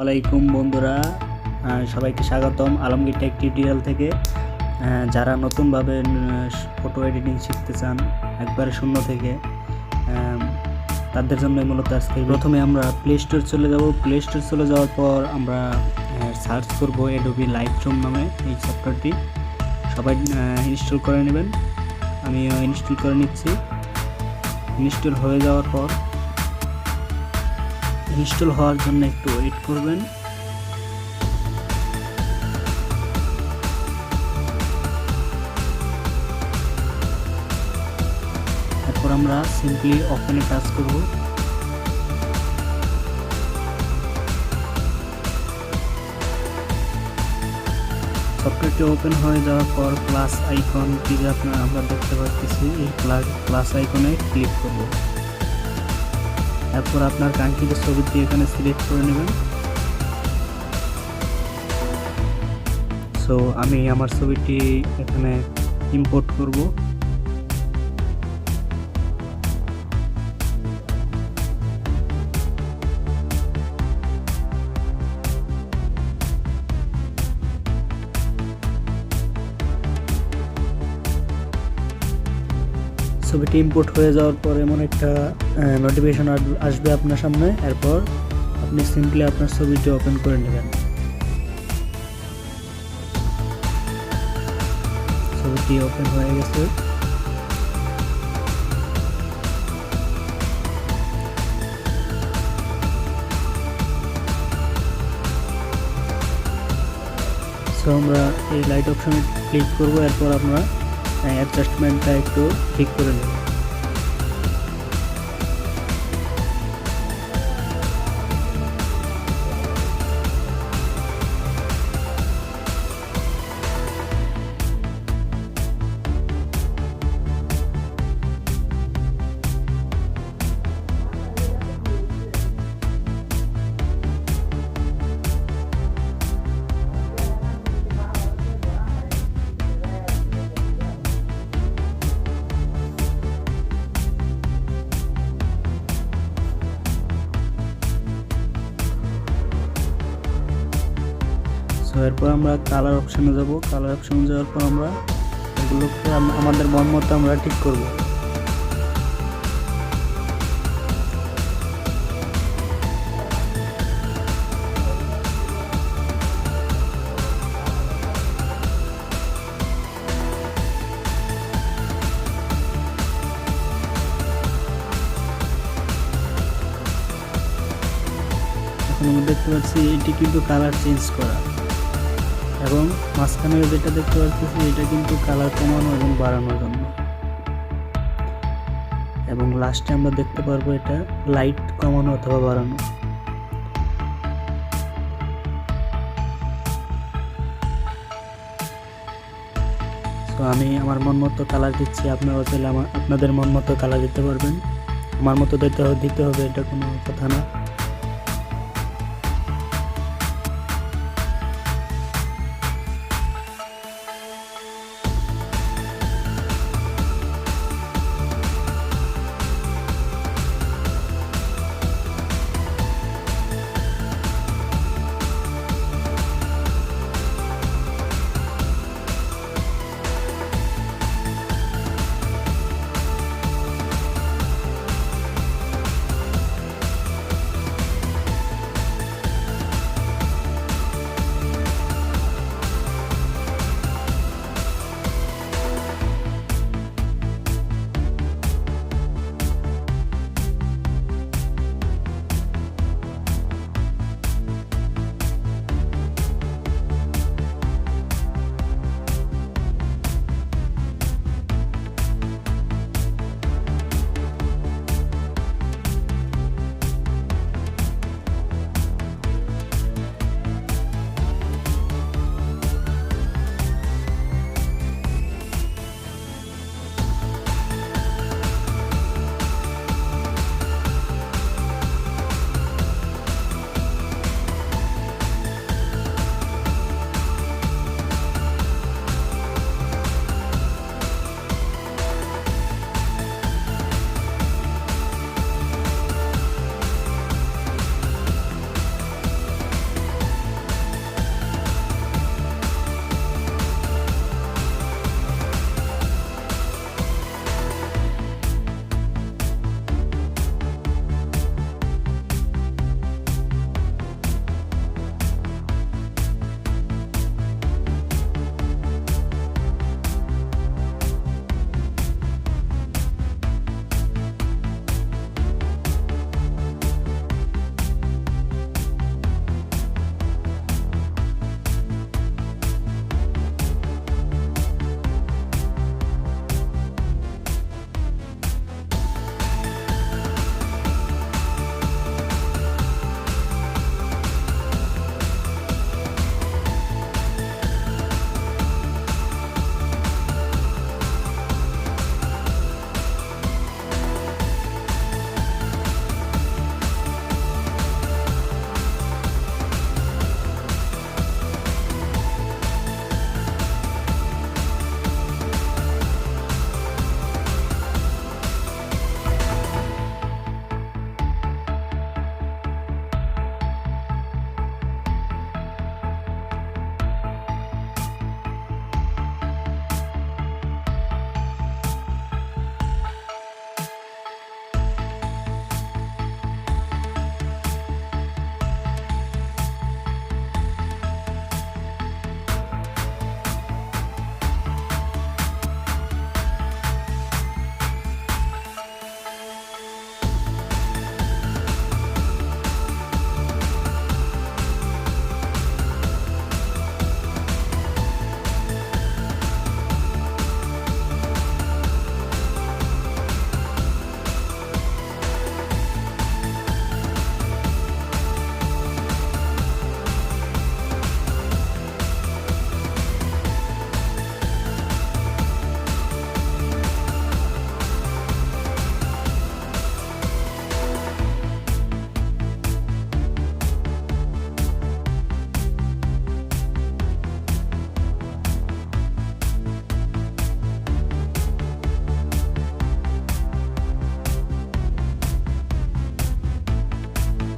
আসসালামাইকুম বন্ধুরা, সবাইকে স্বাগতম আলমগীর টেক টিউটোরিয়াল থেকে। যারা নতুনভাবে ফটো এডিটিং শিখতে চান একবারে শূন্য থেকে, তাদের জন্য মূলত আজকে প্রথমে আমরা প্লে স্টোর চলে যাব। প্লে স্টোর চলে যাওয়ার পর আমরা সার্চ করব অ্যাডোবি লাইটরুম নামে এই সফটওয়্যারটি। সবাই ইনস্টল করে নেবেন। আমিও ইনস্টল করে নিচ্ছি। ইনস্টল হয়ে যাওয়ার পর ইনস্টল হওয়ার জন্য একটু ওয়েট করবেন। এরপর আমরা সিম্পলি ওপেনে টাচ করব। সফটওয়্যারটি ওপেন হয়ে যাওয়ার পর প্লাস আইকন টিপে আমরা দেখতে পাচ্ছি, এই প্লাস আইকনে ক্লিক করব। এরপর আপনার কাঙ্ক্ষিত ছবিটি এখানে সিলেক্ট করে নেবেন। সো আমি আমার ছবিটি এখানে ইম্পোর্ট করব। ছবিটি ইম্পোর্ট হয়ে যাওয়ার পর এমন একটা নোটিফিকেশন আসবে আপনার সামনে। এরপর আপনি সিম্পলি আপনার ছবিটি ওপেন করে নেবেন। ছবিটি ওপেন হয়ে গেছে। সো আমরা এই লাইট অপশনে ক্লিক করব। এরপর আমরা অ্যাডজাস্টমেন্টটা একটু ঠিক করে নেব। সো এরপর আমরা কালার অপশনে যাব। কালার অপশনে যাওয়ার পর আমরা এগুলোকে আমাদের মন মতো আমরা ঠিক করব। এখন আমরা দেখতে পাচ্ছি এটি কিন্তু কালার চেঞ্জ করা, এবং মাঝখানে যেটা দেখতে পাচ্ছি এটা কিন্তু কালার কমানো এবং বাড়ানোর জন্য, এবং লাস্টে আমরা দেখতে পারবো এটা লাইট কমানো অথবা বাড়ানো। তো আমি আমার মন মতো কালার দিচ্ছি। আপনারা চাইলে আপনাদের মন মতো কালার দিতে পারবেন। আমার মতো দিতে হবে এটা কোনো কথা না।